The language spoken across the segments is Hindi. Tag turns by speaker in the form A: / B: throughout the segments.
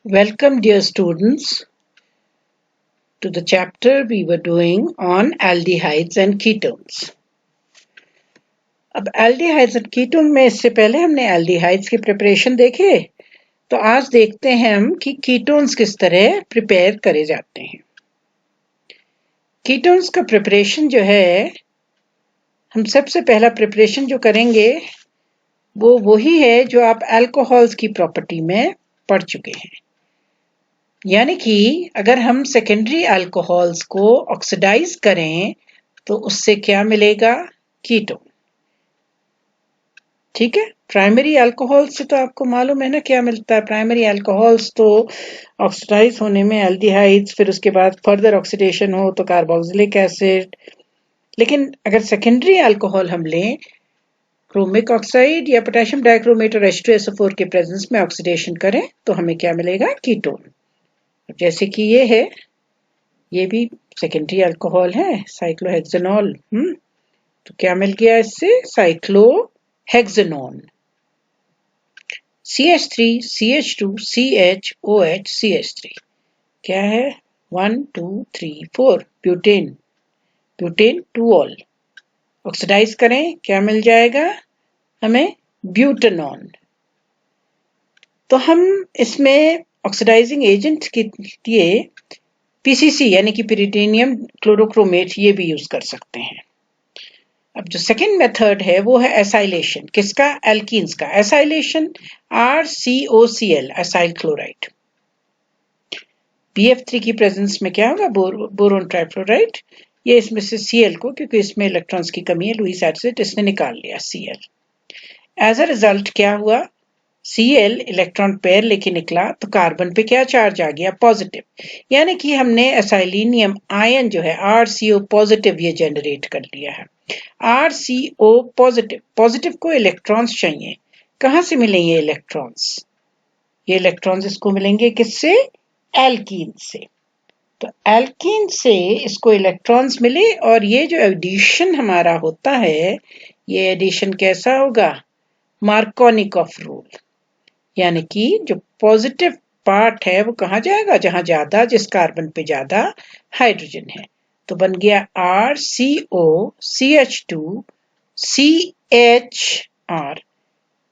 A: Welcome, dear students, to the chapter we were doing on aldehydes and ketones. अब aldehydes and ketones में इससे पहले हमने aldehydes की प्रिपरेशन देखे, तो आज देखते हैं हम कि कीटोन्स किस तरह प्रिपेयर करे जाते हैं। कीटोन्स का प्रिपरेशन जो है, हम सबसे पहला प्रिपरेशन जो करेंगे वो वही है जो आप अल्कोहल्स की प्रॉपर्टी में पढ़ चुके हैं। यानी कि अगर हम सेकेंडरी अल्कोहल्स को ऑक्सीडाइज करें तो उससे क्या मिलेगा? कीटोन। ठीक है, प्राइमरी अल्कोहल से तो आपको मालूम है ना क्या मिलता है। प्राइमरी अल्कोहल्स तो ऑक्सीडाइज होने में एल्डिहाइड्स, फिर उसके बाद फर्दर ऑक्सीडेशन हो तो कार्बोक्सिलिक एसिड। लेकिन अगर सेकेंडरी अल्कोहल हम लें, क्रोमिक ऑक्साइड या पोटेशियम डाइक्रोमेट और H2SO4 के प्रेजेंस में ऑक्सीडेशन करें तो हमें क्या मिलेगा? कीटोन। जैसे कि ये है, ये भी सेकेंडरी अल्कोहल है, साइक्लोहेक्सेनॉल। तो क्या मिल गया इससे? Cyclohexanone. CH3 CH2 CHOH CH3 क्या है? 1 2 3 4 ब्यूटेन। Butane 2 all. ऑक्सीडाइज करें, क्या मिल जाएगा हमें? ब्यूटेनॉन। तो हम इसमें ऑक्सीडाइजिंग एजेंट के लिए PCC यानी कि pyridinium क्लोरोक्रोमेट ये भी यूज कर सकते हैं। अब जो सेकेंड मेथड है वो है एसाइलेशन। किसका? एल्कीन्स का acylation. RCOCl acyl chloride. BF3 की प्रेजेंस में क्या होगा? Boron trifluoride. ये इसमें से Cl को, क्योंकि इसमें इलेक्ट्रॉन्स की कमी है, लुईस एसिड इसने निकाल लिया Cl। एज अ रिजल्ट क्या हुआ? Cl इलेक्ट्रॉन पेयर लेके निकला तो कार्बन पे क्या चार्ज आ गया? पॉजिटिव। यानी कि हमने एसाइलिनियम आयन जो है RCO पॉजिटिव ये जनरेट कर लिया है। RCO positive. पॉजिटिव को इलेक्ट्रॉन्स चाहिए। कहां से मिले ये इलेक्ट्रॉन्स? ये इलेक्ट्रॉन्स इसको मिलेंगे किससे? एल्कीन से। तो एल्कीन से इसको इलेक्ट्रॉन्स मिले और ये जो एडिशन हमारा होता है, ये एडिशन कैसा होगा? Markovnikov rule. यानी कि जो पॉजिटिव पार्ट है वो कहाँ जाएगा? जहां ज्यादा, जिस कार्बन पे ज्यादा हाइड्रोजन है। तो बन गया RCO CH2 CHR।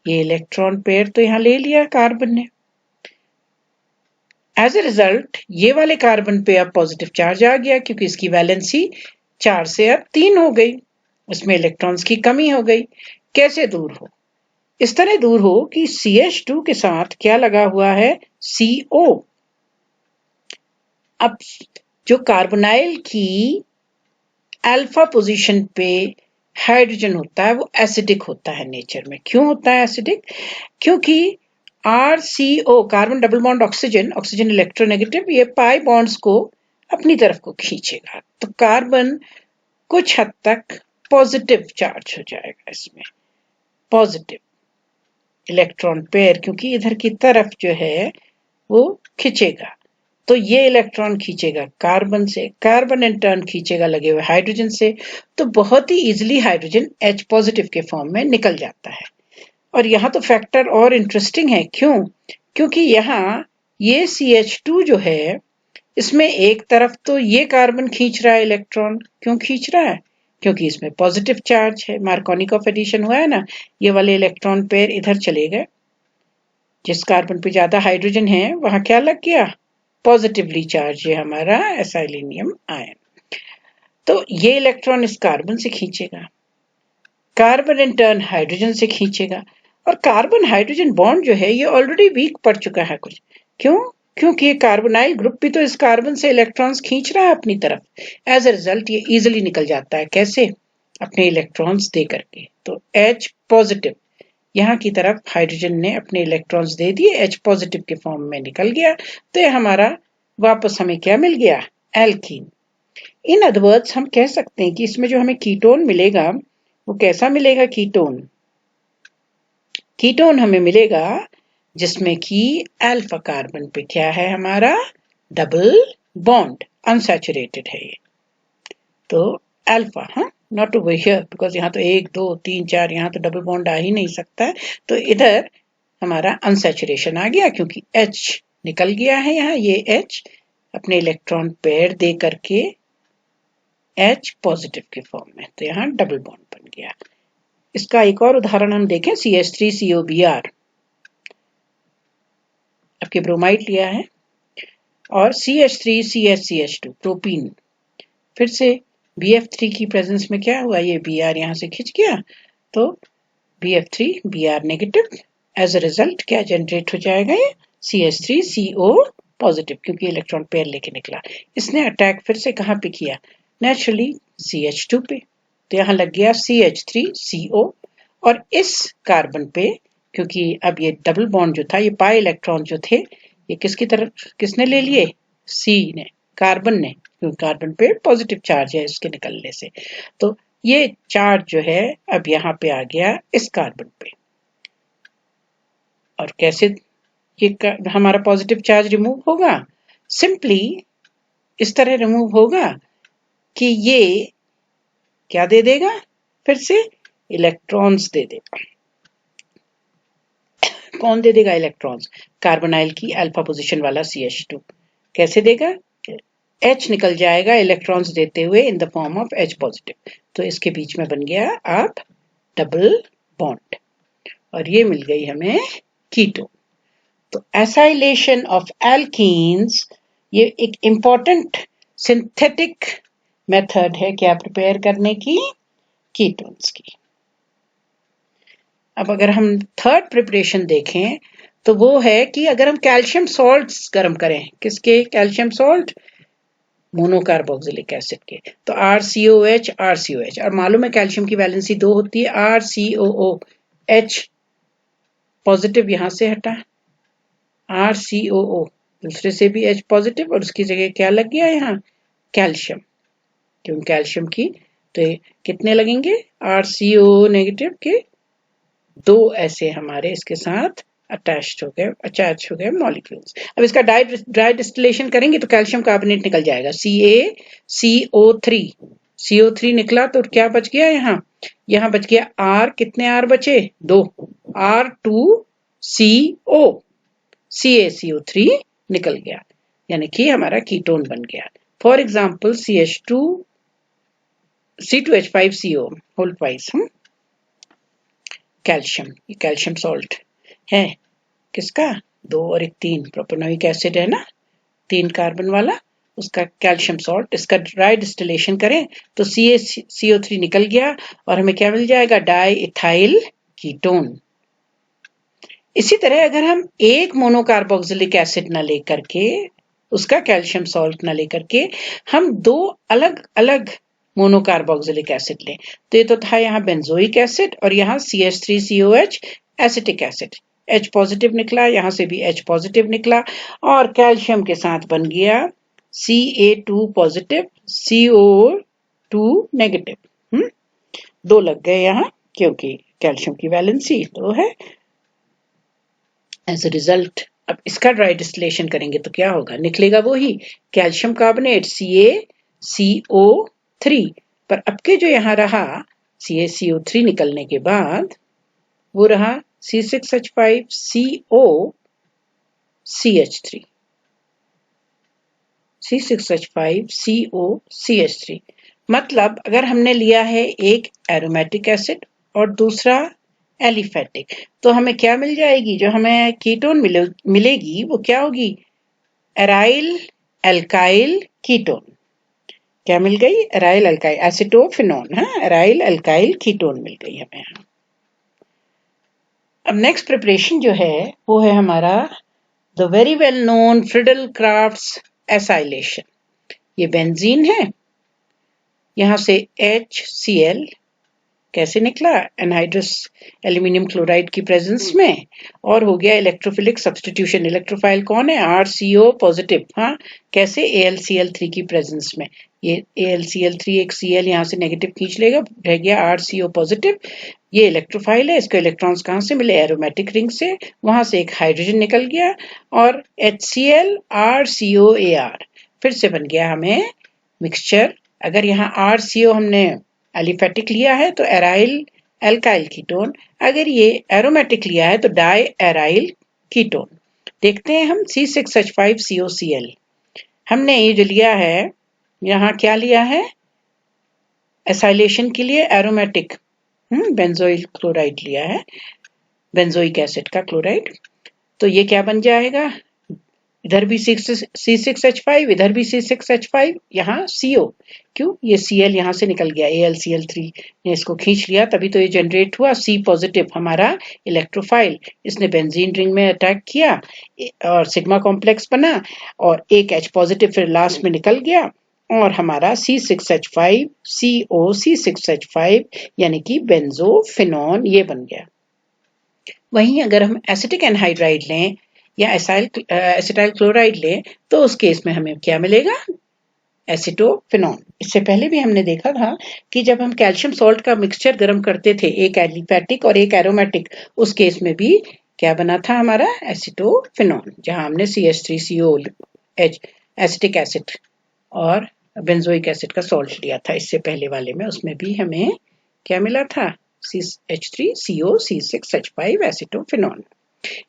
A: ये इलेक्ट्रॉन पेयर तो यहां ले लिया कार्बन ने। एज ए रिजल्ट ये वाले कार्बन पे अब पॉजिटिव चार्ज आ गया, क्योंकि इसकी वैलेंसी 4 से अब 3 हो गई। इसमें इलेक्ट्रॉन्स की कमी हो गई। कैसे दूर हो? इस तरह दूर हो कि CH2 के साथ क्या लगा हुआ है? CO। अब जो कार्बोनाइल की अल्फा पोजीशन पे हाइड्रोजन होता है वो एसिडिक होता है नेचर में। क्यों होता है एसिडिक? क्योंकि RCO carbon double bond oxygen, oxygen electronegative, ये पाई बॉन्ड्स को अपनी तरफ को खींचेगा, तो कार्बन कुछ हद तक पॉजिटिव चार्ज हो जाएगा इसमें। पॉजिटिव इलेक्ट्रॉन पेयर, क्योंकि इधर की तरफ जो है वो खींचेगा, तो ये इलेक्ट्रॉन खींचेगा कार्बन से, कार्बन इन टर्न खींचेगा लगे हुए हाइड्रोजन से, तो बहुत ही इजीली हाइड्रोजन H पॉजिटिव के फॉर्म में निकल जाता है। और यहाँ तो फैक्टर और इंटरेस्टिंग है। क्यों? क्योंकि यहाँ ये CH2 जो है, इसमें एक तरफ तो ये कार्बन खींच रहा है इलेक्ट्रॉन। क्यों खींच रहा है? क्योंकि इसमें पॉजिटिव चार्ज है, मार्कोनिकॉफ एडिशन हुआ है ना। ये वाले इलेक्ट्रॉन पेयर इधर चले गए, जिस कार्बन पे ज्यादा हाइड्रोजन है वहां क्या लग गया? पॉजिटिवली चार्ज है हमारा एसाइलिनियम आयन। तो ये इलेक्ट्रॉन इस कार्बन से खींचेगा, कार्बन इन टर्न हाइड्रोजन से खींचेगा, और कार्बन हाइड्रोजन बॉन्ड जो है ये ऑलरेडी वीक पड़ चुका है कुछ। क्यों? क्योंकि ये कार्बोनाइल ग्रुप भी तो इस कार्बन से इलेक्ट्रॉन्स खींच रहा है अपनी तरफ। एज अ रिजल्ट ये इजिली निकल जाता है। कैसे? अपने इलेक्ट्रॉन्स दे करके। तो H पॉजिटिव यहाँ की तरफ हाइड्रोजन ने अपने इलेक्ट्रॉन्स दे दिए, H पॉजिटिव के फॉर्म में निकल गया, तो ये हमारा वापस हमें क्या मिल गया? एल्कीन। इन अदर वर्ड्स हम कह सकते हैं कि इसमें जो हमें कीटोन मिलेगा वो कैसा मिलेगा? कीटोन। कीटोन हमें मिलेगा जिसमें कि अल्फा कार्बन पे क्या है हमारा? डबल बॉन्ड, अनसैचुरेटेड है ये। तो alpha, not over here, because यहाँ तो 1 2 3 4, यहाँ तो डबल बॉन्ड आ ही नहीं सकता है। तो इधर हमारा अनसैचुरेशन आ गया, क्योंकि H निकल गया है यहाँ ये H अपने इलेक्ट्रॉन पेयर दे करके H पॉजिटिव के फॉर्म में, तो यहाँ डबल बॉन्ड बन गया। इसका एक और उदाहरण हम देखें, CH3COBr, आपके ब्रोमाइड लिया है, और CH3CHCH2 प्रोपीन, फिर से BF3 की प्रेजेंस में क्या हुआ, ये Br यहाँ से खिंच गया, तो BF3 Br negative, as a result क्या जनरेट हो जाएगा, ये CH3CO पॉजिटिव, क्योंकि इलेक्ट्रॉन पेयर लेके निकला। इसने अटैक फिर से कहाँ पे किया, नेचुरली CH2 पे, तो यहाँ लग गया CH3CO, और इस कार्बन पे, क्योंकि अब ये डबल बॉन्ड जो था, ये पाई इलेक्ट्रॉन जो थे, ये किसकी तरफ, किसने ले लिए, C ने, कार्बन ने, क्योंकि कार्बन पे पॉजिटिव चार्ज है इसके निकलने से, तो ये चार्ज जो है अब यहाँ पे आ गया इस कार्बन पे। और कैसे ये हमारा पॉजिटिव चार्ज रिमूव होगा, सिंपली इस तरह रिमूव होगा कि ये क्या दे देगा, फिर से इलेक्ट्रॉन्स दे देगा। कौन दे देगा इलेक्ट्रॉन्स, कार्बोनाइल की अल्फा पोजीशन वाला CH2, कैसे देगा, H निकल जाएगा इलेक्ट्रॉन्स देते हुए in the form of H positive, तो इसके बीच में बन गया अब डबल बॉन्ड, और ये मिल गई हमें कीटोन। तो एसाइलेशन ऑफ एल्कीन्स ये एक इंपॉर्टेंट सिंथेटिक मेथड है क्या प्रिपेयर करने की, कीटोन्स की। अब अगर हम थर्ड प्रिपरेशन देखें तो वो है कि अगर हम कैल्शियम सॉल्ट्स गर्म करें, किसके, कैल्शियम सॉल्ट मोनोकार्बोक्सिलिक एसिड के, तो RCOH RCOH, और मालूम है कैल्शियम की वैलेंसी 2 होती है, RCOOH पॉजिटिव यहां से हटा, RCOO दूसरे से भी H पॉजिटिव, और उसकी जगह क्या लग गया यहाँ, कैल्शियम, क्यों कैल्शियम की, तो कितने लगेंगे, RCO नेगेटिव के 2 ऐसे हमारे इसके साथ अटैच हो गए मॉलिक्यूल्स। अब इसका ड्राई डिस्टिलेशन करेंगे तो कैल्शियम कार्बोनेट निकल जाएगा, CaCO3 निकला, तो क्या बच गया यहाँ बच गया R, कितने R बचे, 2, R2CO, CaCO3 निकल गया, यानी कि हमारा कीटोन बन गया। For example C2H5CO whole twice, calcium, ये कैल्शियम सॉल्ट है किसका, 2 और 1 3, प्रोपेनोइक एसिड है ना, 3 कार्बन वाला, उसका कैल्शियम सॉल्ट, इसका ड्राई डिस्टिलेशन करें तो CaCO3 निकल गया, और हमें क्या मिल जाएगा, डाई इथाइल कीटोन। इसी तरह अगर हम एक मोनोकार्बोक्सिलिक एसिड ना लेकर के, उसका कैल्शियम सॉल्ट ना लेकर के, हम 2 अलग अलग मोनोकार्बोक्सिलिक एसिड लें, तो ये तो था यहाँ बेंजोइक एसिड, और यहाँ CH3COH acetic acid, H positive निकला, यहाँ से भी H पॉजिटिव निकला, और कैल्शियम के साथ बन गया Ca2 पॉजिटिव, CO2 नेगेटिव, 2 लग गए यहाँ, क्योंकि कैल्शियम की वैलेंसी 2 है। एज अ रिजल्ट अब इसका ड्राई डिस्टिलेशन करेंगे तो क्या होगा, निकलेगा वही कैल्शियम कार्बोनेट CaCO3, पर अब के जो यहाँ रहा CaCO3 निकलने के बाद वो रहा C6H5COCH3, मतलब अगर हमने लिया है एक एरोमेटिक एसिड और दूसरा एलिफेटिक, तो हमें क्या मिल जाएगी, जो हमें कीटोन मिलेगी वो क्या होगी, एराइल एल्काइल कीटोन, क्या मिल गई, aryl alkyl acetophenone, aryl alkyl ketone मिल गई हमें। अब नेक्स्ट प्रिपरेशन जो है वो है हमारा the very well known Friedel crafts acylation. ये बेंजीन है, यहां से HCl कैसे निकला, एनहाइड्रस एल्यूमिनियम क्लोराइड की प्रेजेंस में, और हो गया इलेक्ट्रोफिलिक सब्स्टिट्यूशन, इलेक्ट्रोफाइल कौन है, RCO पॉजिटिव, कैसे, AlCl3 की प्रेजेंस में, ये AlCl3 एक Cl यहाँ से नेगेटिव खींच लेगा, रह गया RCO पॉजिटिव, ये इलेक्ट्रोफाइल है, इसको इलेक्ट्रॉन्स कहाँ से मिले, एरोमेटिक रिंग से, वहां से एक हाइड्रोजन निकल गया, और HCl RCOAR, फिर से बन गया हमें मिक्सचर। अगर यहाँ RCO हमने एलिफेटिक लिया है तो एराइल एल्काइल कीटोन, अगर ये एरोमेटिक लिया है तो डाई एराइल कीटोन। देखते हैं हम C6H5COCl। हमने ये जो लिया है, यहाँ क्या लिया है, एसाइलेशन के लिए एरोमेटिक बेंजोइल क्लोराइड लिया है, बेंजोइक एसिड का क्लोराइड। तो ये क्या बन जाएगा, इधर भी C6H5, इधर भी C6H5, यहाँ CO। क्यों, ये Cl यहाँ से निकल गया, AlCl3 ने इसको खींच लिया, तभी तो ये जनरेट हुआ। C पॉजिटिव हमारा इलेक्ट्रोफाइल, इसने बेंजीन रिंग में अटैक किया और सिग्मा कॉम्प्लेक्स बना, और एक H पॉजिटिव फिर लास्ट में निकल गया, और हमारा C6H5 CO C6H5 यानी कि बेंजोफिनॉन ये बन गया। वहीं अगर हम एसिटिक एनहाइड्राइड लें या एसिटाइल क्लोराइड लें तो उस केस में हमें क्या मिलेगा, एसिटोफिनॉन। इससे पहले भी हमने देखा था कि जब हम कैल्शियम सॉल्ट का मिक्सचर गर्म करते थे, एक एलिफैटिक और एक एरोमेटिक, उस केस में भी क्या बना था हमारा, एसिटोफिनॉन, जहां हमने CH3COH एसिटिक एसिड और बेंजोइक एसिड का सॉल्ट लिया था। इससे पहले वाले में उसमें भी हमें क्या मिला था, CH3CO C6H5 एसिटोफिनॉन।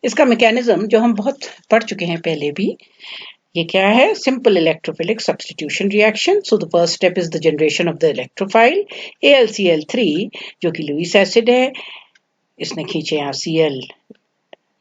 A: इसका मैकेनिज्म जो हम बहुत पढ़ चुके हैं पहले भी, ये क्या है, simple electrophilic substitution reaction. So the first step is the generation of the electrophile AlCl3 जो कि लुईस एसिड है, इसने खींचे यहाँ Cl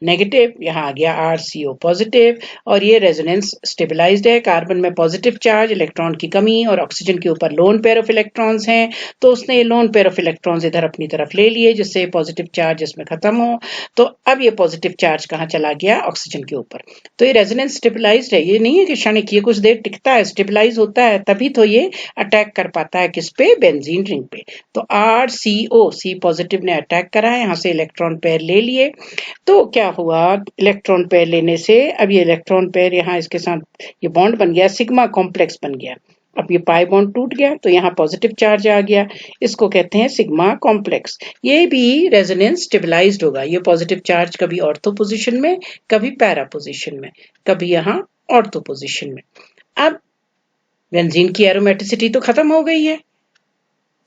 A: नेगेटिव, यहाँ आ गया RCO पॉजिटिव, और ये रेजोनेंस स्टेबलाइज्ड है। कार्बन में पॉजिटिव चार्ज, इलेक्ट्रॉन की कमी, और ऑक्सीजन के ऊपर लोन पेयर ऑफ इलेक्ट्रॉन्स हैं, तो उसने ये लोन पेयर ऑफ इलेक्ट्रॉन्स इधर अपनी तरफ ले लिए, जिससे पॉजिटिव चार्ज इसमें खत्म हो। तो अब ये पॉजिटिव चार्ज कहाँ चला गया, ऑक्सीजन के ऊपर। तो ये रेजोनेंस स्टेबलाइज्ड है, ये नहीं है कि क्षणिक, ये कुछ देर टिकता है, स्टेबलाइज होता है, तभी तो ये अटैक कर पाता है किस पे, बेंजीन रिंग पे। तो RCO C पॉजिटिव ने अटैक करा है, यहाँ से इलेक्ट्रॉन पेयर ले लिए। तो क्या हुआ, इलेक्ट्रॉन पेयर लेने से अब ये इलेक्ट्रॉन पेयर यहाँ इसके साथ ये बॉन्ड बन गया, सिग्मा कॉम्प्लेक्स बन गया। अब ये पाई बॉन्ड टूट गया तो यहाँ पॉजिटिव चार्ज आ गया, इसको कहते हैं सिग्मा कॉम्प्लेक्स। ये भी रेजोनेंस स्टेबलाइज्ड होगा, ये पॉजिटिव चार्ज कभी ऑर्थो पोजीशन में, कभी पैरा पोजीशन में, कभी यहाँ ऑर्थो पोजीशन में। अब बेंजीन की एरोमेटिसिटी तो खत्म हो गई है,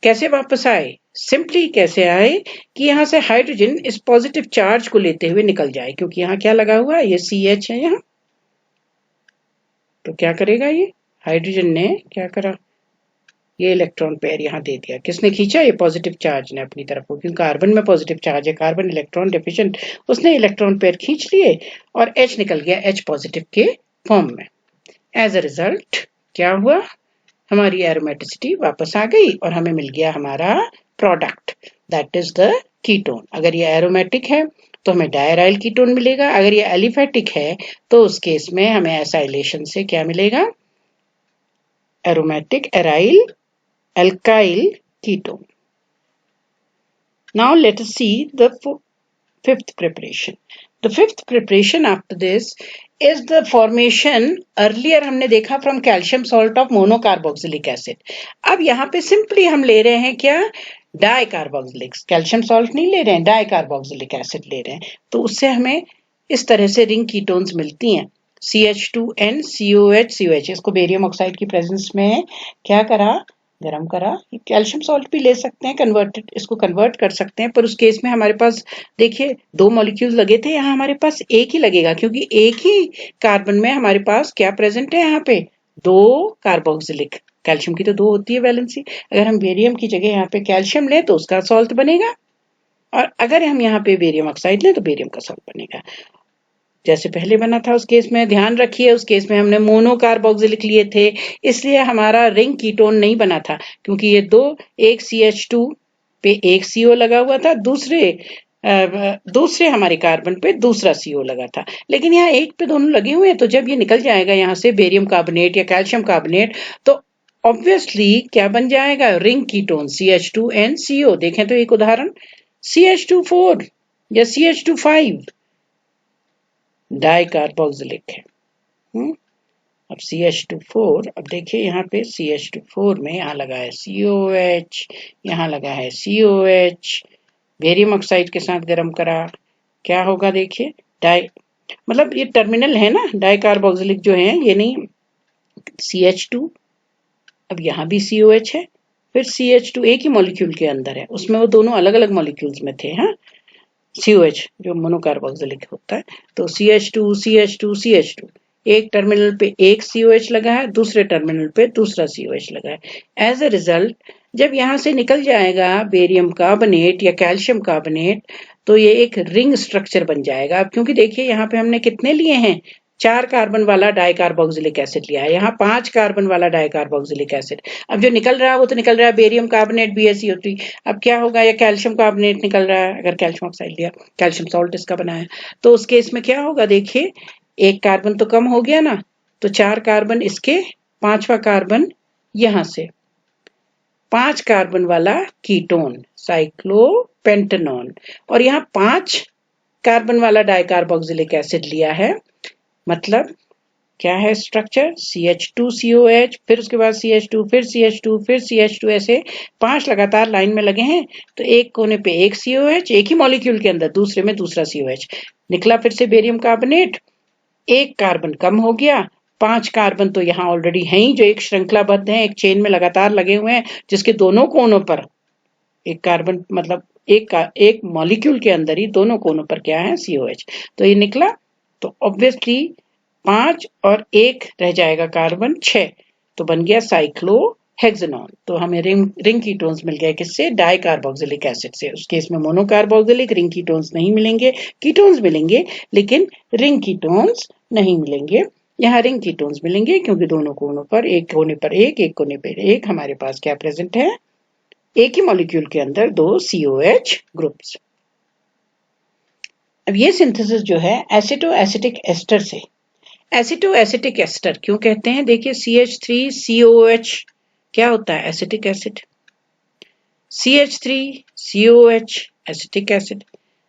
A: कैसे वापस आए, सिंपली कैसे आए कि यहां से हाइड्रोजन इस पॉजिटिव चार्ज को लेते हुए निकल जाए, क्योंकि यहाँ क्या लगा हुआ है, ये CH है यहाँ। तो क्या करेगा, ये हाइड्रोजन ने क्या करा, ये इलेक्ट्रॉन पेयर यहाँ दे दिया, किसने खींचा, ये पॉजिटिव चार्ज ने अपनी तरफ, क्योंकि कार्बन में पॉजिटिव चार्ज है, कार्बन इलेक्ट्रॉन डेफिशिएंट, उसने इलेक्ट्रॉन पेयर खींच लिए और H निकल गया H पॉजिटिव के फॉर्म में। एज अ रिजल्ट क्या हुआ, हमारी एरोमेटिसिटी वापस आ गई और हमें मिल गया हमारा product, that is the ketone. अगर ये एरोमेटिक है तो हमें डायराइल कीटोन मिलेगा, अगर ये एलिफैटिक है तो उस केस में हमें एसाइलेशन से क्या मिलेगा, aromatic aryl alkyl ketone. Now let us see the fifth preparation. The fifth preparation after this is the formation, earlier हमने देखा from calcium salt of monocarboxylic acid. अब यहाँ पे simply हम ले रहे हैं क्या, डाइकार्बोक्सिलिक, कैल्शियम सॉल्ट नहीं ले रहे हैं, डाइकार्बोक्सिलिक एसिड ले रहे हैं। तो उससे हमें इस तरह से रिंग कीटोन्स मिलती हैं, CH2N COH COH। इसको बेरियम ऑक्साइड की प्रेजेंस में क्या करा, गरम करा। कैल्शियम सॉल्ट भी ले सकते हैं, कन्वर्टेड, इसको कन्वर्ट कर सकते हैं, पर उस केस में हमारे पास देखिए 2 मॉलिक्यूल लगे थे, यहाँ हमारे पास एक ही लगेगा, क्योंकि एक ही कार्बन में हमारे पास क्या प्रेजेंट है, यहाँ पे 2 कार्बोक्सिलिक, कैल्शियम की तो 2 होती है वैलेंसी। अगर हम बेरियम की जगह यहाँ पे कैल्शियम लें तो उसका सॉल्ट बनेगा, और अगर हम यहाँ पे बेरियम ऑक्साइड लें तो बेरियम का सॉल्ट बनेगा, जैसे पहले बना था। उस केस में ध्यान रखिए, उस केस में हमने मोनोकार्बोक्सिलिक लिए थे, इसलिए हमारा रिंग कीटोन नहीं बना था, क्योंकि ये दो, एक CH2 पे एक CO लगा हुआ था, दूसरे हमारे कार्बन पे दूसरा CO लगा था, लेकिन यहाँ एक पे दोनों लगे हुए हैं। तो जब ये निकल जाएगा यहाँ से बेरियम कार्बोनेट या कैल्शियम कार्बोनेट, तो ऑब्वियसली क्या बन जाएगा, रिंग कीटोन CH2NCO। देखें तो एक उदाहरण, CH2 4 या CH2 5 डाइकार्बोक्सिलिक है। अब CH2 4, अब देखिए यहाँ पे CH2 4 में यहाँ लगा है COH, यहाँ लगा है COH, बेरियम ऑक्साइड के साथ गर्म करा, क्या होगा देखिए, मतलब ये टर्मिनल है ना, डाइकार्बोक्सिलिक जो है, ये नहीं, CH2, अब यहाँ भी COH है, फिर CH2 एक ही मॉलिक्यूल के अंदर है, उसमें वो दोनों अलग अलग मॉलिक्यूल्स में थे। हाँ, COH जो मोनोकार्बोक्सिलिक होता है। तो CH2 CH2 CH2, एक टर्मिनल पे एक COH लगा है, दूसरे टर्मिनल पे दूसरा COH लगा है। एज ए रिजल्ट जब यहाँ से निकल जाएगा बेरियम कार्बोनेट या कैल्शियम कार्बोनेट, तो ये एक रिंग स्ट्रक्चर बन जाएगा। अब क्योंकि देखिए यहाँ पे हमने कितने लिए हैं, 4 कार्बन वाला डाइकार्बोक्सिलिक एसिड लिया है, यहाँ 5 कार्बन वाला डाइकार्बोक्सिलिक एसिड। अब जो निकल रहा है वो तो निकल रहा है बेरियम कार्बोनेट BaCO3। अब क्या होगा, या कैल्शियम कार्बोनेट निकल रहा है, अगर कैल्शियम ऑक्साइड लिया, कैल्शियम सॉल्ट इसका बना है, तो उस केस में क्या होगा, देखिए एक कार्बन तो कम हो गया ना, तो 4 कार्बन इसके, 5वां कार्बन यहां से, 5 कार्बन वाला कीटोन साइक्लोपेंटेनॉन, और यहाँ 5 कार्बन वाला डाइकार्बोक्सिलिक एसिड लिया है। मतलब क्या है स्ट्रक्चर, CH2COH, फिर उसके बाद CH2, फिर CH2, फिर CH2, ऐसे 5 लगातार लाइन में लगे हैं। तो एक कोने पे एक COH, एक ही मॉलिक्यूल के अंदर, दूसरे में दूसरा COH निकला, फिर से बेरियम कार्बोनेट, एक कार्बन कम हो गया, 5 कार्बन तो यहाँ ऑलरेडी हैं ही, जो एक श्रृंखलाबद्ध है, एक चेन में लगातार लगे हुए हैं, जिसके दोनों कोनों पर एक कार्बन, मतलब एक मॉलिक्यूल के अंदर ही दोनों कोनों पर क्या है, COH। तो ये निकला, तो ऑब्वियसली 5 और 1 रह जाएगा कार्बन, 6, तो बन गया साइक्लोहेक्सेनॉन। तो हमें रिंग कीटोन्स मिल गए, किससे, डाइकार्बोक्सिलिक एसिड से। उस केस में मोनोकार्बोक्सिलिक रिंग कीटोन्स नहीं मिलेंगे, कीटोन्स मिलेंगे लेकिन रिंग कीटोन्स नहीं मिलेंगे। यहाँ रिंग कीटोन्स मिलेंगे क्योंकि दोनों कोनों पर, एक कोने पर एक कोने पर एक, हमारे पास क्या प्रेजेंट है, एक ही मॉलिक्यूल के अंदर 2 COH ग्रुप्स। अब ये सिंथेसिस जो है एसिटो एसिटिक एस्टर से, एसिटो एसिटिक एस्टर क्यों कहते हैं, देखिए CH3COOH क्या होता है, acetic acid, CH3COOH acetic acid.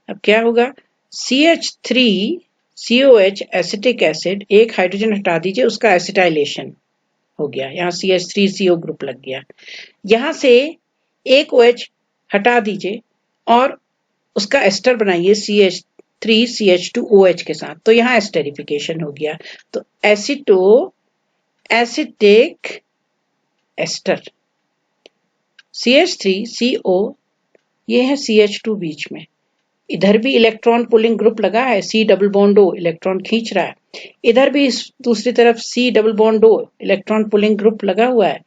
A: अब क्या होगा, CH3COH एसिटिक एसिड, एक हाइड्रोजन हटा दीजिए, उसका एसिटाइलेशन हो गया, यहाँ CH3CO ग्रुप लग गया। यहां से एक OH हटा दीजिए और उसका एस्टर बनाइए CH3CH2OH के साथ, तो यहाँ एस्टेरिफिकेशन हो गया। तो एसिटो एसिटिक एस्टर, CH3CO, ये है CH2 बीच में, इधर भी इलेक्ट्रॉन पुलिंग ग्रुप लगा है, C double bond O electron खींच रहा है, इधर भी दूसरी तरफ C double bond O electron pulling group लगा हुआ है।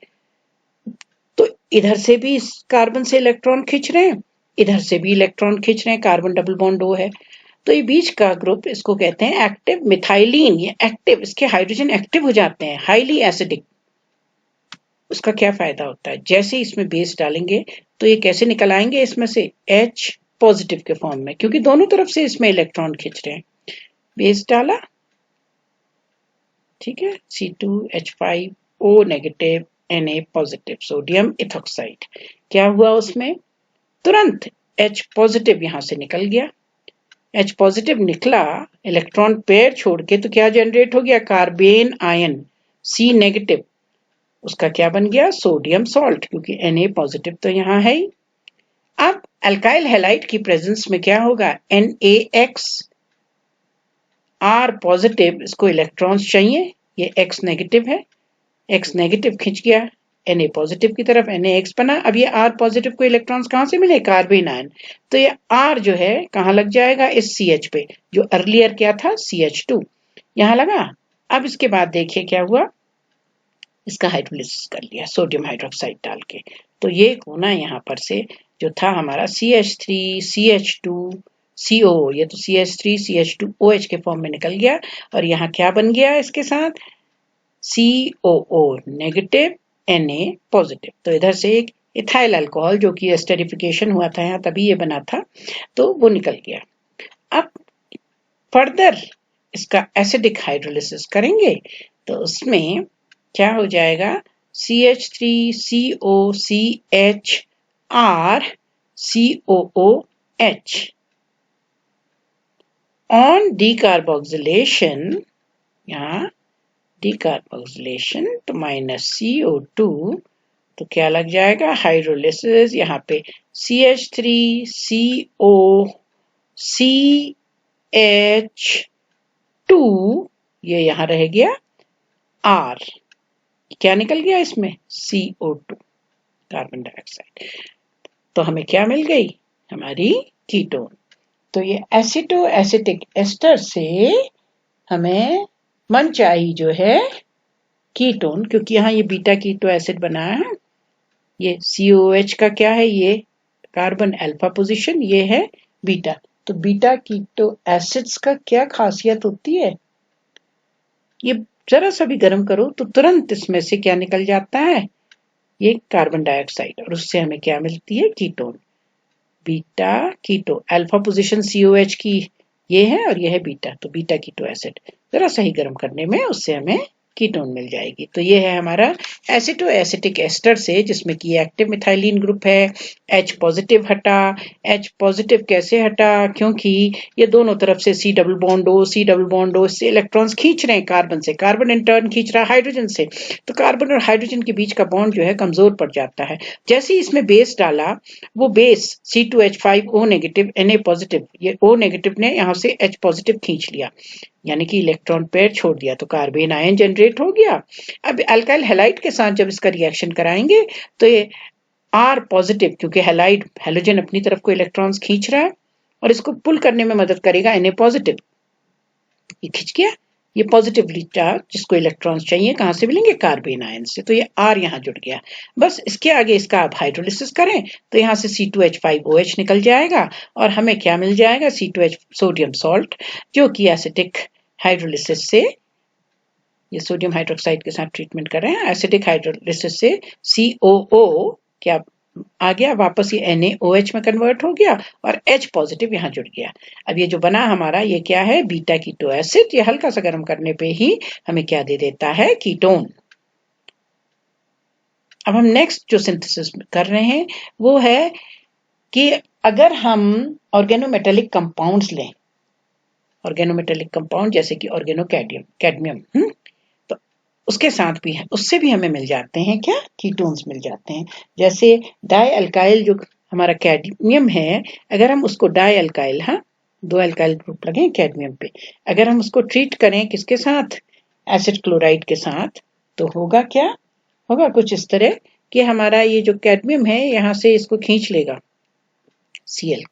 A: तो इधर से भी कार्बन से इलेक्ट्रॉन खींच रहे हैं, इधर से भी इलेक्ट्रॉन खींच रहे हैं, कार्बन डबल बॉन्ड O है। तो ये बीच का ग्रुप, इसको कहते हैं एक्टिव मिथाइलिन, ये एक्टिव, इसके हाइड्रोजन एक्टिव हो जाते हैं, हाईली एसिडिक। उसका क्या फायदा होता है, जैसे इसमें बेस डालेंगे तो ये कैसे निकल आएंगे इसमें से, H पॉजिटिव के फॉर्म में, क्योंकि दोनों तरफ से इसमें इलेक्ट्रॉन खींच रहे हैं। बेस डाला, ठीक है, C2H5O negative Na positive, sodium ethoxide. क्या हुआ उसमें, तुरंत H पॉजिटिव यहां से निकल गया, H पॉजिटिव निकला, इलेक्ट्रॉन पेयर छोड़ के, तो क्या जनरेट हो गया, कार्बेन आयन C नेगेटिव, उसका क्या बन गया, सोडियम सॉल्ट, क्योंकि Na पॉजिटिव तो यहाँ है ही। अब अल्काइल हैलाइड की प्रेजेंस में क्या होगा, NaX, R पॉजिटिव, इसको इलेक्ट्रॉन्स चाहिए, ये X नेगेटिव है, X नेगेटिव खिंच गया Na पॉजिटिव की तरफ, NaX बना। अब ये R पॉजिटिव को इलेक्ट्रॉन्स कहां से मिले, कार्बन आयन, तो ये R जो है कहां लग जाएगा, इस CH पे, जो अर्लियर क्या था, CH2 यहां लगा। अब इसके बाद देखिए क्या हुआ, इसका हाइड्रोलिसिस कर लिया सोडियम हाइड्रोक्साइड डाल के, तो ये कोना यहाँ पर से जो था हमारा CH3CH2CO, ये तो CH3CH2OH के फॉर्म में निकल गया, और यहाँ क्या बन गया इसके साथ, COO नेगेटिव Na पॉजिटिव। तो इधर से एक इथाइल अल्कोहल, जो कि एस्टेरिफिकेशन हुआ था यहाँ, तभी ये बना था, तो वो निकल गया। अब फर्दर इसका एसिडिक हाइड्रोलिसिस करेंगे, तो उसमें क्या हो जाएगा, CH3COCHRCOOH on decarboxylation, यहाँ decarboxylation तो माइनस CO2, तो क्या लग जाएगा, हाइड्रोलिसिस, यहाँ पे CH3COCH2, ये यहाँ रह गया R, क्या निकल गया इसमें, CO2 कार्बन डाइऑक्साइड। तो हमें क्या मिल गई, हमारी कीटोन। तो ये एसिटो एसिटिक एस्टर से हमें मनचाही जो है कीटोन, क्योंकि यहाँ ये बीटा कीटो एसिड बना है, ये COH का क्या है, ये कार्बन अल्फा पोजीशन, ये है बीटा। तो बीटा कीटो एसिड्स का क्या खासियत होती है, ये जरा सा भी गर्म करो तो तुरंत इसमें से क्या निकल जाता है, ये कार्बन डाइऑक्साइड, और उससे हमें क्या मिलती है, ketone. Beta keto, alpha position COH की ये है और ये है बीटा, तो बीटा कीटो एसिड। जरा सा ही गर्म करने में उससे हमें कीटोन मिल जाएगी। तो ये है हमारा एसिटो एसिटिक एस्टर से, जिसमें कि एक्टिव मिथाइलिन ग्रुप है। H पॉजिटिव हटा। H पॉजिटिव कैसे हटा, क्योंकि ये दोनों तरफ से C डबल बॉन्ड O से इलेक्ट्रॉन्स खींच रहे हैं कार्बन से, कार्बन इन टर्न खींच रहा है हाइड्रोजन से, तो कार्बन और हाइड्रोजन के बीच का बॉन्ड जो है कमजोर पड़ जाता है। जैसे ही इसमें बेस डाला, वो base C2H5O negative Na positive, ये O नेगेटिव ने यहाँ से H पॉजिटिव खींच लिया, यानी कि इलेक्ट्रॉन पेयर छोड़ दिया, तो कार्बन आयन जनरेट हो गया। अब अल्काइल हैलाइड के साथ जब इसका रिएक्शन कराएंगे तो ये R पॉजिटिव, क्योंकि हैलाइड हैलोजन अपनी तरफ को इलेक्ट्रॉन्स खींच रहा है और इसको पुल करने में मदद करेगा Na पॉजिटिव, ये खींच गया, ये पॉजिटिवली चार्ज, जिसको इलेक्ट्रॉन्स चाहिए कहां से मिलेंगे, कार्बन आयन से, तो ये R यहाँ जुड़ गया। बस इसके आगे इसका आप हाइड्रोलिसिस करें तो यहाँ से C2H5OH निकल जाएगा और हमें क्या मिल जाएगा, C2H सोडियम सॉल्ट, जो कि एसिटिक हाइड्रोलिसिस से, ये सोडियम हाइड्रोक्साइड के साथ ट्रीटमेंट कर रहे हैं, एसिडिक हाइड्रोलिसिस से COO क्या आ गया, वापस ये NaOH में कन्वर्ट हो गया और H पॉजिटिव यहाँ जुड़ गया। अब ये जो बना हमारा, ये क्या है, बीटा कीटो एसिड। ये हल्का सा गर्म करने पे ही हमें क्या दे देता है, कीटोन। अब हम नेक्स्ट जो सिंथेसिस कर रहे हैं वो है कि अगर हम ऑर्गेनोमेटेलिक कंपाउंड्स लें, ऑर्गेनोमेटेलिक कंपाउंड जैसे कि ऑर्गेनो कैडमियम, तो उसके साथ भी है, उससे भी हमें मिल जाते हैं क्या, कीटोन्स मिल जाते हैं। जैसे डाई अल्काइल जो हमारा कैडमियम है, अगर हम उसको डाई अल्काइल, हाँ, 2 अल्काइल ग्रुप लगे कैडमियम पे, अगर हम उसको ट्रीट करें किसके साथ, एसिड क्लोराइड के साथ, तो होगा क्या, होगा कुछ इस तरह कि हमारा ये जो कैडमियम है यहाँ से इसको खींच लेगा, Cl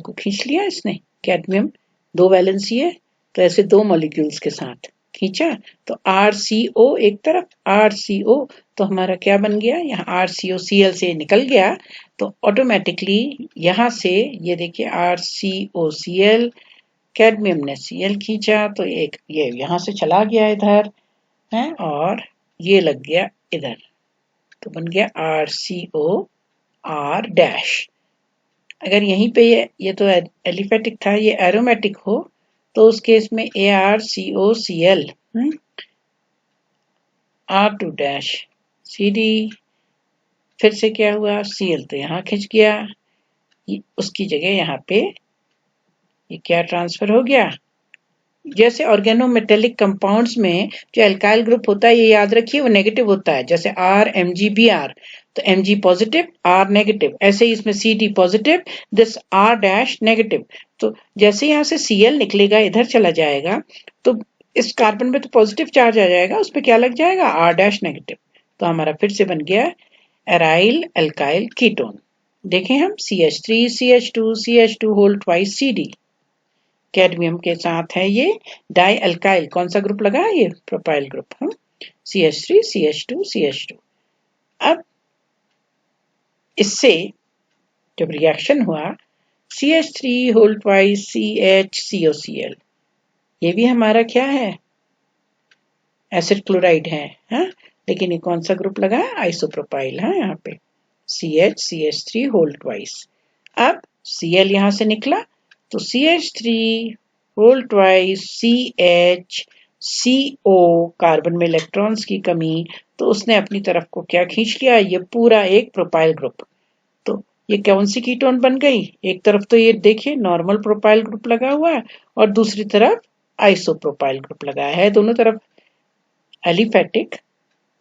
A: को खींच लिया इसने, कैडमियम 2 वैलेंसी है, तो ऐसे 2 मॉलिक्यूल्स के साथ खींचा, तो RCO एक तरफ, RCO, तो हमारा क्या बन गया, यहाँ RCO Cl से निकल गया, तो ऑटोमेटिकली यहाँ से ये देखिए RCOCl, कैडमियम ने Cl खींचा, तो एक ये यहाँ से चला गया इधर है और ये लग गया इधर, तो बन गया RCOR डैश। अगर यहीं पे ये तो एलिफेटिक था, ये एरोमेटिक हो तो उस केस में ArCOCl R2 डैश CD, फिर से क्या हुआ, Cl तो यहाँ खिंच गया, उसकी जगह यहाँ पे ये क्या ट्रांसफर हो गया। जैसे ऑर्गेनोमेटेलिक कंपाउंड्स में जो एल्काइल ग्रुप होता है, ये याद रखिए वो नेगेटिव होता है, जैसे RMgBr, तो Mg पॉजिटिव R नेगेटिव, ऐसे ही इसमें CD positive, this R dash negative. तो जैसे यहाँ से Cl निकलेगा, इधर चला जाएगा, तो इस कार्बन में तो पॉजिटिव चार्ज आ जाएगा, उस पर क्या लग जाएगा, R डैश नेगेटिव, तो हमारा फिर से बन गया एराइल अल्काइल कीटोन। देखें हम CH3 CH2 whole twice CD, cadmium के साथ है ये डाई अल्काइल, कौन सा ग्रुप लगा, ये प्रोपाइल ग्रुप, हम CH3 CH2 अब इससे जब रिएक्शन हुआ CH3 होल ट्वाइस CHCOCl, ये भी हमारा क्या है, एसिड क्लोराइड है, हाँ? लेकिन ये कौन सा ग्रुप लगा है, आइसोप्रोपाइल, हाँ, यहाँ पे CH3 होल ट्वाइस। अब Cl यहाँ से निकला, तो CH3 whole twice CHCO, carbon में इलेक्ट्रॉन्स की कमी, तो उसने अपनी तरफ को क्या खींच लिया, ये पूरा एक प्रोपाइल ग्रुप। तो ये कौन सी कीटोन बन गई, एक तरफ तो ये देखिए नॉर्मल प्रोपाइल ग्रुप लगा हुआ है और दूसरी तरफ आइसोप्रोपाइल ग्रुप लगा है, दोनों तरफ एलिफेटिक,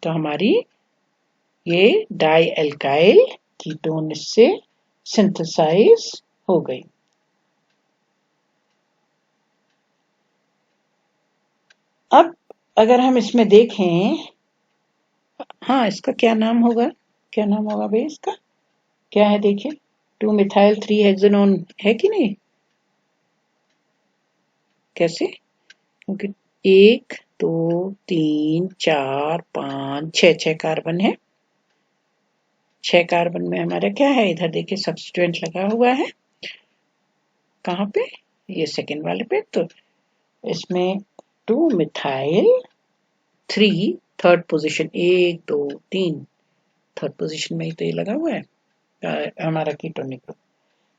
A: तो हमारी ये डाई एल्काइल कीटोन इससे सिंथेसाइज हो गई। अब अगर हम इसमें देखें, हाँ, इसका क्या नाम होगा, क्या नाम होगा भाई इसका, क्या है देखिए, 2 मिथाइल 3 हेक्सेनोन है कि नहीं? कैसे? क्योंकि 1 2 3 4 5 6 कार्बन है। 6 कार्बन में हमारा क्या है? इधर देखिए सब्स्टिट्यूएंट लगा हुआ है। कहाँ पे? ये सेकेंड वाले पे। तो इसमें 2 methyl 3 third position, 1 2 3 third position में ही तो ये लगा हुआ है हमारा कीटोनिक ग्रुप।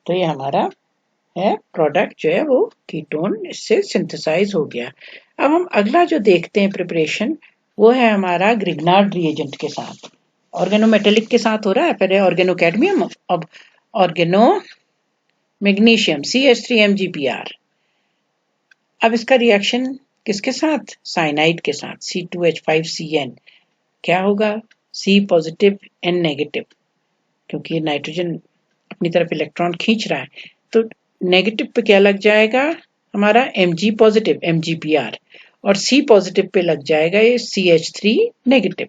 A: तो ये हमारा है प्रोडक्ट जो है वो कीटोन इससे सिंथेसाइज हो गया। अब हम अगला जो देखते हैं प्रिपरेशन, वो है हमारा ग्रिग्नार्ड रिएजेंट के साथ। ऑर्गेनोमेटेलिक के साथ हो रहा है, पहले ऑर्गेनो कैडमियम, अब ऑर्गेनो मैग्नीशियम CH3MgPr। अब इसका रिएक्शन किसके साथ? साइनाइड के साथ, C2H5Cn। क्या होगा? C पॉजिटिव N नेगेटिव, क्योंकि नाइट्रोजन अपनी तरफ इलेक्ट्रॉन खींच रहा है। तो नेगेटिव पे क्या लग जाएगा? हमारा Mg पॉजिटिव MgPr, और C पॉजिटिव पे लग जाएगा ये CH3 नेगेटिव।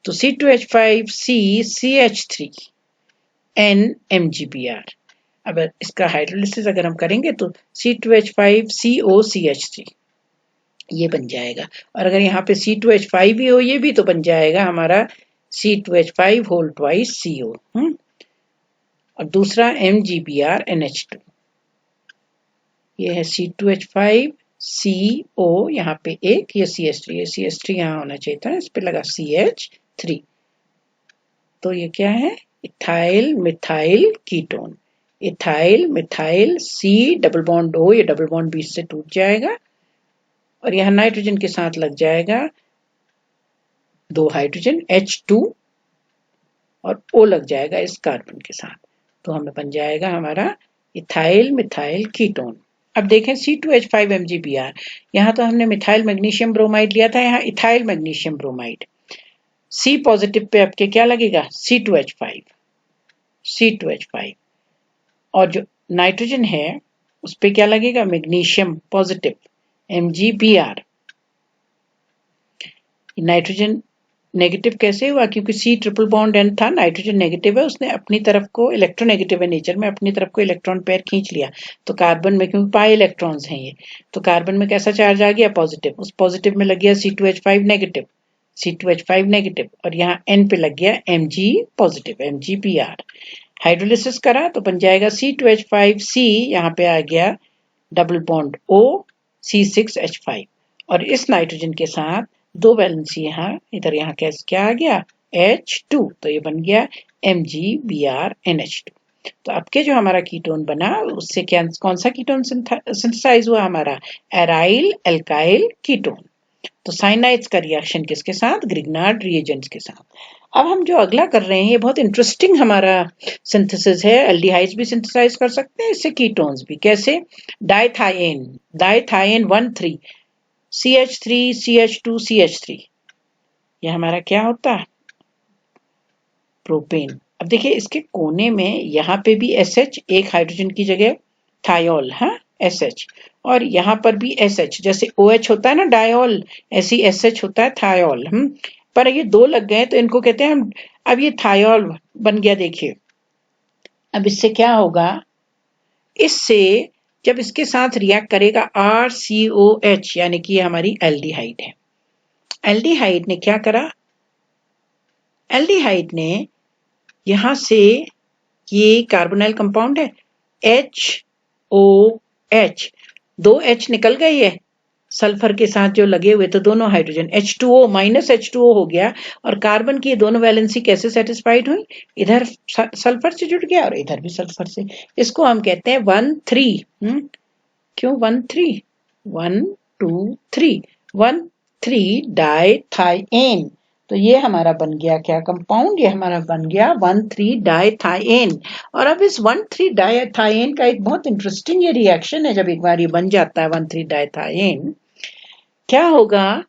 A: तो C2H5C CH3N MgPr। अब इसका हाइड्रोलिसिस अगर हम करेंगे तो C2H5COCH3 ये बन जाएगा, और अगर यहाँ पे C2H5 भी हो ये भी, तो बन जाएगा हमारा C2H5 होल ट्वाइस CO। और दूसरा MgPr NH2, ये है C2H5CO, यहाँ पे एक, ये CH3 यहाँ होना चाहिए था, इस पे लगा CH3। तो ये क्या है? Ethyl methyl ketone. Ethyl methyl C double bond O, ये डबल बॉन्ड बीच से टूट जाएगा, और यहाँ नाइट्रोजन के साथ लग जाएगा 2 हाइड्रोजन H2, और O लग जाएगा इस कार्बन के साथ। तो हमें बन जाएगा हमारा इथाइल मिथाइल कीटोन। अब देखें C2H5MgPr, यहाँ तो हमने मिथाइल मैग्नीशियम ब्रोमाइड लिया था, यहाँ ethyl magnesium bromide. C positive pay आपके क्या लगेगा? C2H5, और जो नाइट्रोजन है उस पे क्या लगेगा? Magnesium positive MgPr। Nitrogen negative कैसे हुआ? क्योंकि C ट्रिपल बॉन्ड N था, नाइट्रोजन नेगेटिव है, उसने अपनी तरफ को, इलेक्ट्रोनेगेटिव है नेचर में, अपनी तरफ को इलेक्ट्रॉन पेयर खींच लिया। तो कार्बन में, क्योंकि पाई इलेक्ट्रॉन्स हैं ये, तो कार्बन में कैसा चार्ज आ गया? पॉजिटिव। उस पॉजिटिव में लग गया C2H5 नेगेटिव, C2H5 नेगेटिव, और यहाँ N पे लग गया Mg पॉजिटिव MgPr। हाइड्रोलिसिस करा तो बन जाएगा C2H5C, यहाँ पे आ गया डबल बॉन्ड O C6H5, और इस नाइट्रोजन के साथ 2 वैलेंसी यहाँ, इधर यहाँ क्या आ गया? H2, तो ये बन गया MgBr NH2। तो अब के जो हमारा कीटोन बना उससे क्या, कौन सा कीटोन सिंथेसाइज हुआ? हमारा एराइल एल्काइल कीटोन। तो साइनाइड्स का रिएक्शन किसके साथ? ग्रिग्नार्ड रिएजेंट्स के साथ। अब हम जो अगला कर रहे हैं ये बहुत इंटरेस्टिंग हमारा सिंथेसिस है। एल्डिहाइड्स भी सिंथेसाइज कर सकते हैं इससे, कीटोन्स भी। कैसे? डाइथायन 1,3 CH3 CH2 CH3, ये हमारा क्या होता है? प्रोपेन। अब देखिए इसके कोने में यहाँ पे भी SH, एक हाइड्रोजन की जगह थायोल, हाँ SH, और यहाँ पर भी SH, जैसे OH होता है ना डायोल, ऐसी SH होता है थायोल। पर ये 2 लग गए तो इनको कहते हैं हम, अब ये थायोल बन गया। देखिए अब इससे क्या होगा? इससे जब इसके साथ रिएक्ट करेगा RCOH, यानी कि ये हमारी एल्डिहाइड है। एल्डिहाइड ने क्या करा? एल्डिहाइड ने यहां से, ये कार्बोनाइल कंपाउंड है HOH, 2 H निकल गई है सल्फर के साथ जो लगे हुए, तो दोनों हाइड्रोजन H2O माइनस H2O हो गया, और कार्बन की ये दोनों वैलेंसी कैसे सेटिस्फाइड हुई? इधर सल्फर से जुड़ गया और इधर भी सल्फर से। इसको हम कहते हैं 1,3। क्यों 1,3? 1 2 3 1,3 डाइथायन। तो ये हमारा बन गया क्या कंपाउंड? ये हमारा बन गया 1,3 डाइथायन। और अब इस 1,3 डाइथायन का एक बहुत इंटरेस्टिंग ये रिएक्शन है। जब एक बार ये बन जाता है 1,3 डाइथायन, क्या होगा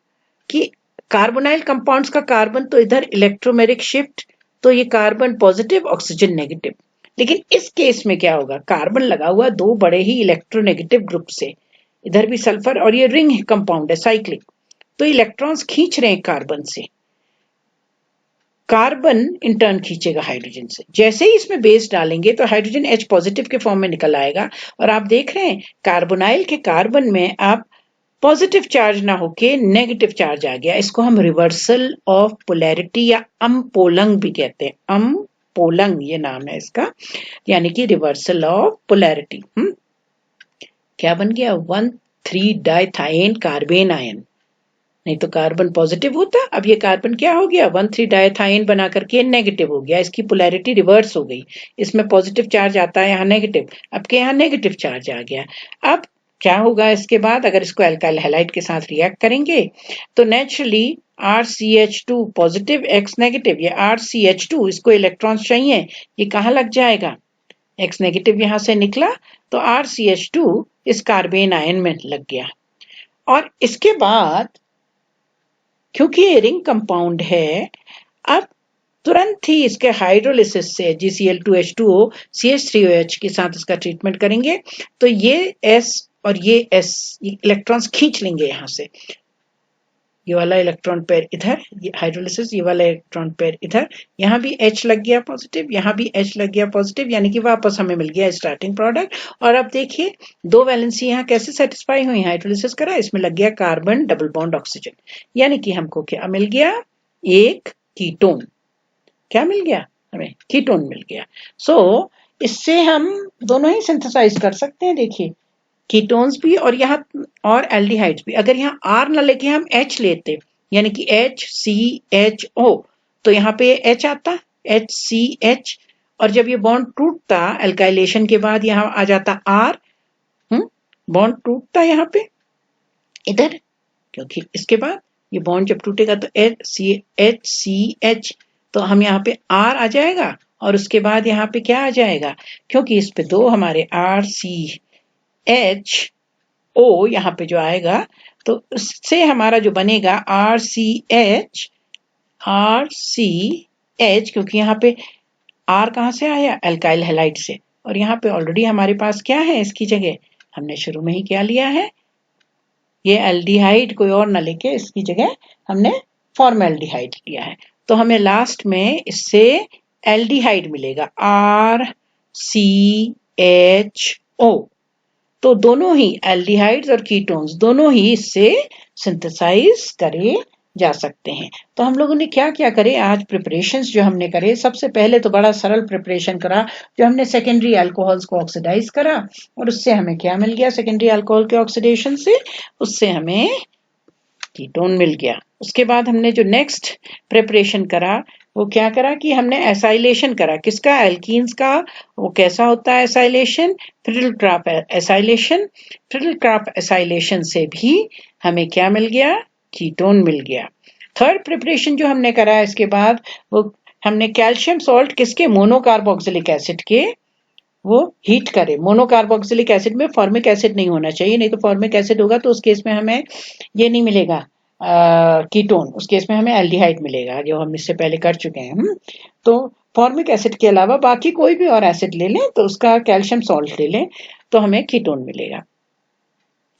A: कि कार्बोनाइल कंपाउंड्स का कार्बन तो इधर इलेक्ट्रोमेरिक शिफ्ट, तो ये कार्बन पॉजिटिव ऑक्सीजन नेगेटिव। लेकिन इस केस में क्या होगा? कार्बन लगा हुआ 2 बड़े ही इलेक्ट्रोनेगेटिव ग्रुप से, इधर भी सल्फर, और ये रिंग कंपाउंड है साइक्लिक, तो इलेक्ट्रॉन्स खींच रहे हैं कार्बन से। कार्बन इंटर्न खींचेगा हाइड्रोजन से। जैसे ही इसमें बेस डालेंगे तो हाइड्रोजन H पॉजिटिव के फॉर्म में निकल आएगा और आप देख रहे हैं कार्बोनाइल के कार्बन में आप पॉजिटिव चार्ज ना होके नेगेटिव चार्ज आ गया। इसको हम रिवर्सल ऑफ पोलैरिटी या अम्पोलंग भी कहते हैं। अम्पोलंग ये नाम है इसका, यानी कि रिवर्सल ऑफ पोलैरिटी। क्या बन गया? 1,3 डाइथाइन कार्बेन आयन। नहीं तो कार्बन पॉजिटिव होता, अब ये कार्बन क्या हो गया? 1,3 डाइथाइन बना करके नेगेटिव हो गया। इसकी पोलैरिटी रिवर्स हो गई। इसमें पॉजिटिव चार्ज आता है, यहाँ नेगेटिव, अब के यहाँ नेगेटिव चार्ज आ गया। अब क्या होगा इसके बाद? अगर इसको एल्काइल हैलाइड के साथ रिएक्ट करेंगे तो naturally RCH2 positive X negative, ये RCH2 इसको इलेक्ट्रॉन्स चाहिए, ये कहाँ लग जाएगा? X नेगेटिव यहां से निकला तो RCH2 इस कार्बेन आयन में लग गया। और इसके बाद क्योंकि ये रिंग कंपाउंड है, अब तुरंत ही इसके हाइड्रोलिसिस से GCl2H2O CH3OH के साथ इसका ट्रीटमेंट करेंगे तो ये S और ये S इलेक्ट्रॉन्स खींच लेंगे यहां से। ये वाला इलेक्ट्रॉन पेयर इधर, ये हाइड्रोलिसिस, ये वाला इलेक्ट्रॉन पेयर इधर, यहाँ भी H लग गया पॉजिटिव, यहाँ भी H लग गया पॉजिटिव, यानी कि वापस हमें मिल गया स्टार्टिंग प्रोडक्ट। और अब देखिए दो वैलेंसी यहाँ कैसे सेटिस्फाई हुई, हाइड्रोलिसिस करा, इसमें लग गया कार्बन डबल बॉन्ड ऑक्सीजन, यानी कि हमको क्या मिल गया? एक कीटोन। क्या मिल गया? हमें कीटोन मिल गया। सो इससे हम दोनों ही सिंथेसाइज कर सकते हैं। देखिए कीटोन्स भी और यहाँ और एल्डिहाइड्स भी। अगर यहाँ R ना लेके हम H लेते, यानी कि HCHO, तो यहाँ पे H आता, HCH, और जब ये बॉन्ड टूटता एल्काइलेशन के बाद यहाँ आ जाता R, बॉन्ड टूटता यहाँ पे इधर, क्योंकि इसके बाद ये बॉन्ड जब टूटेगा तो HCH, तो हम यहाँ पे R आ जाएगा और उसके बाद यहाँ पे क्या आ जाएगा? क्योंकि इस पे दो हमारे RCHO यहाँ पे जो आएगा तो उससे हमारा जो बनेगा RCH, क्योंकि यहाँ पे R कहाँ से आया? एल्काइल हैलाइड से, और यहाँ पे ऑलरेडी हमारे पास क्या है इसकी जगह? हमने शुरू में ही क्या लिया है? ये एल्डिहाइड कोई और ना लेके इसकी जगह हमने फॉर्मेल्डिहाइड लिया है। तो हमें लास्ट में इससे एल्डिहाइड मिलेगा RCHO। तो दोनों ही एल्डिहाइड्स और कीटोन्स दोनों ही इससे सिंथेसाइज करे जा सकते हैं। तो हम लोगों ने क्या क्या करे आज प्रिपरेशंस जो हमने करे, सबसे पहले तो बड़ा सरल प्रिपरेशन करा जो हमने सेकेंडरी अल्कोहल्स को ऑक्सीडाइज करा, और उससे हमें क्या मिल गया? सेकेंडरी अल्कोहल के ऑक्सीडेशन से उससे हमें कीटोन मिल गया। उसके बाद हमने जो नेक्स्ट प्रिपरेशन करा वो क्या करा कि हमने एसाइलेशन करा। किसका? एल्कीन्स का। वो कैसा होता है acylation? Friedel-craft acylation. Friedel-craft acylation से भी हमें क्या मिल गया? कीटोन मिल गया। थर्ड प्रिपरेशन जो हमने करा इसके बाद वो हमने कैल्शियम सॉल्ट किसके? मोनोकार्बोक्सिलिक एसिड के, वो हीट करे। मोनोकार्बोक्सिलिक एसिड में फॉर्मिक एसिड नहीं होना चाहिए, नहीं तो फॉर्मिक एसिड होगा तो उस केस में हमें ये नहीं मिलेगा कीटोन, उस केस में हमें एल्डिहाइड मिलेगा जो हम इससे पहले कर चुके हैं। तो फॉर्मिक एसिड के अलावा बाकी कोई भी और एसिड ले लें तो उसका कैल्शियम सॉल्ट ले लें तो हमें कीटोन मिलेगा।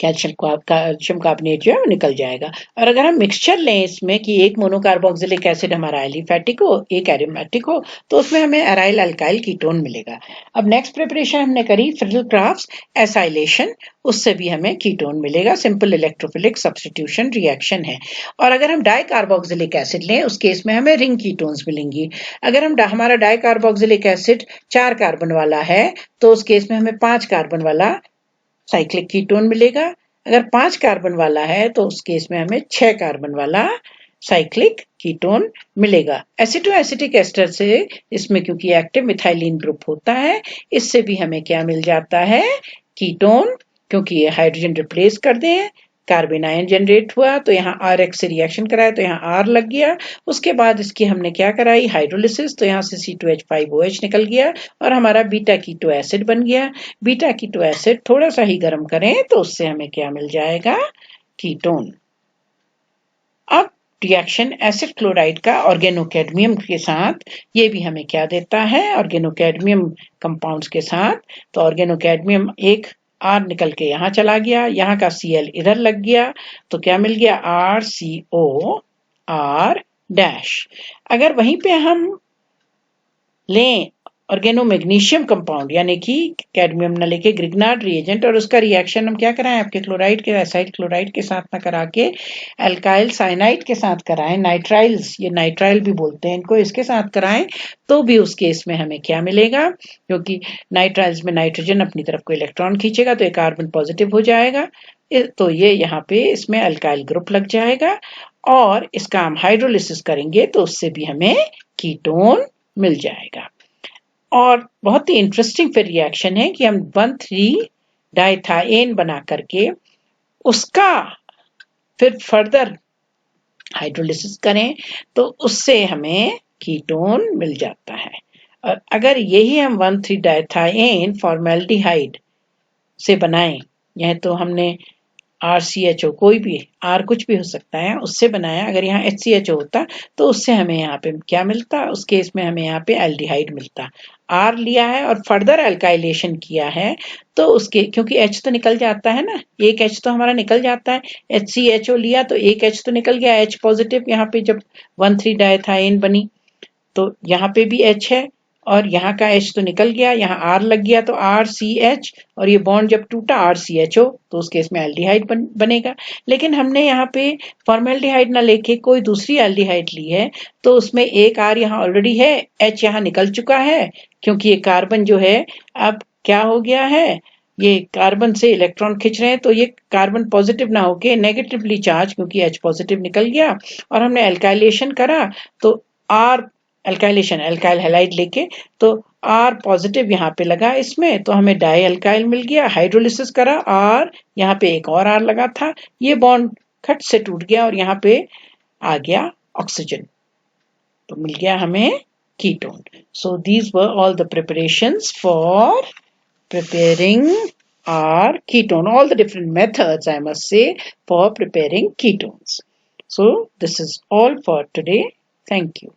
A: कैल्शियम कार्बोनेट जो है वो निकल जाएगा। और अगर हम मिक्सचर लें इसमें कि एक मोनोकार्बोक्सिलिक एसिड हमारा एलिफेटिक हो, एक एरोमेटिक हो, तो उसमें हमें एराइल अल्काइल कीटोन मिलेगा। अब नेक्स्ट प्रिपरेशन हमने करी फ्रिडल-क्राफ्ट एसाइलेशन, उससे भी हमें कीटोन मिलेगा। सिंपल इलेक्ट्रोफिलिक सब्स्टिट्यूशन रिएक्शन है। और अगर हम डाइकार्बोक्सिलिक एसिड लें उस केस में हमें रिंग कीटोन्स मिलेंगी। अगर हम हमारा डाइकार्बोक्सिलिक एसिड 4 कार्बन वाला है तो उस केस में हमें 5 कार्बन वाला साइक्लिक कीटोन मिलेगा। अगर 5 कार्बन वाला है तो उस केस में हमें 6 कार्बन वाला साइक्लिक कीटोन मिलेगा। एसिटो एसिटिक एस्टर से इसमें क्योंकि एक्टिव मिथाइलिन ग्रुप होता है, इससे भी हमें क्या मिल जाता है? कीटोन, क्योंकि ये हाइड्रोजन रिप्लेस कर दे, कार्बन आयन जनरेट हुआ तो यहाँ RX से रिएक्शन कराया तो यहाँ R लग गया। उसके बाद इसकी हमने क्या कराई? हाइड्रोलिसिस, तो यहाँ से C2H5OH निकल गया और हमारा बीटा कीटो एसिड बन गया। बीटा कीटो एसिड थोड़ा सा ही गर्म करें तो उससे हमें क्या मिल जाएगा? कीटोन। अब रिएक्शन एसिड क्लोराइड का ऑर्गेनोकैडमियम के साथ, ये भी हमें क्या देता है? ऑर्गेनोकैडमियम कंपाउंड्स के साथ। तो ऑर्गेनोकैडमियम एक R निकल के यहाँ चला गया, यहाँ का Cl इधर लग गया तो क्या मिल गया? RCO R dash. अगर वहीं पे हम लें ऑर्गेनोमैग्नीशियम कंपाउंड यानी कि कैडमियम न लेके ग्रिग्नार्ड रिएजेंट और उसका रिएक्शन हम क्या कराएं आपके क्लोराइड के एसाइड क्लोराइड के साथ ना करा के अल्काइल साइनाइड के साथ कराएं, नाइट्राइल्स, ये नाइट्राइल भी बोलते हैं इनको, इसके साथ कराएं तो भी उस केस में हमें क्या मिलेगा, क्योंकि नाइट्राइल्स में नाइट्रोजन अपनी तरफ को इलेक्ट्रॉन खींचेगा तो एक कार्बन पॉजिटिव हो जाएगा, तो ये यहाँ पे इसमें अल्काइल ग्रुप लग जाएगा और इसका हम हाइड्रोलिसिस करेंगे तो उससे भी हमें कीटोन मिल जाएगा। और बहुत ही इंटरेस्टिंग फिर रिएक्शन है कि हम 1,3-डाइथाएन बना करके उसका फिर फर्दर हाइड्रोलिसिस करें तो उससे हमें कीटोन मिल जाता है। और अगर यही हम 1,3-डाइथाएन फॉर्मेल्डिहाइड से बनाएं, यह तो हमने RCHO कोई भी R कुछ भी हो सकता है उससे बनाया, अगर यहाँ HCHO होता तो उससे हमें यहाँ पे क्या मिलता, उस केस में हमें यहाँ पे एल्डिहाइड मिलता। R लिया है और फर्दर अल्काइलेशन किया है तो उसके, क्योंकि H तो निकल जाता है ना, एक H तो हमारा निकल जाता है, HCHO लिया तो एक H तो निकल गया, H पॉजिटिव यहाँ पे जब 1,3-डाइथाएन बनी तो यहाँ पे भी H है और यहाँ का H तो निकल गया, यहाँ R लग गया तो RCH और ये बॉन्ड जब टूटा RCHO तो उस केस में एल्डिहाइड बनेगा। लेकिन हमने यहाँ पे फॉर्मेल्डिहाइड ना लेके कोई दूसरी एल्डिहाइड ली है तो उसमें एक R यहाँ ऑलरेडी है, H यहाँ निकल चुका है, क्योंकि ये कार्बन जो है अब क्या हो गया है, ये कार्बन से इलेक्ट्रॉन खींच रहे हैं तो ये कार्बन पॉजिटिव ना होके नेगेटिवली चार्ज, क्योंकि H पॉजिटिव निकल गया और हमने एल्काइलेशन करा तो R अल्काइलेशन अल्काइल हैलाइड लेके तो R पॉजिटिव यहाँ पे लगा इसमें तो हमें डाई अल्काइल मिल गया, हाइड्रोलिसिस करा और यहाँ पे एक और R लगा था, ये बॉन्ड खट से टूट गया और यहाँ पे आ गया ऑक्सीजन, तो मिल गया हमें ketone. So these were all the preparations for preparing our ketone, all the different methods I must say for preparing ketones. So this is all for today. Thank you.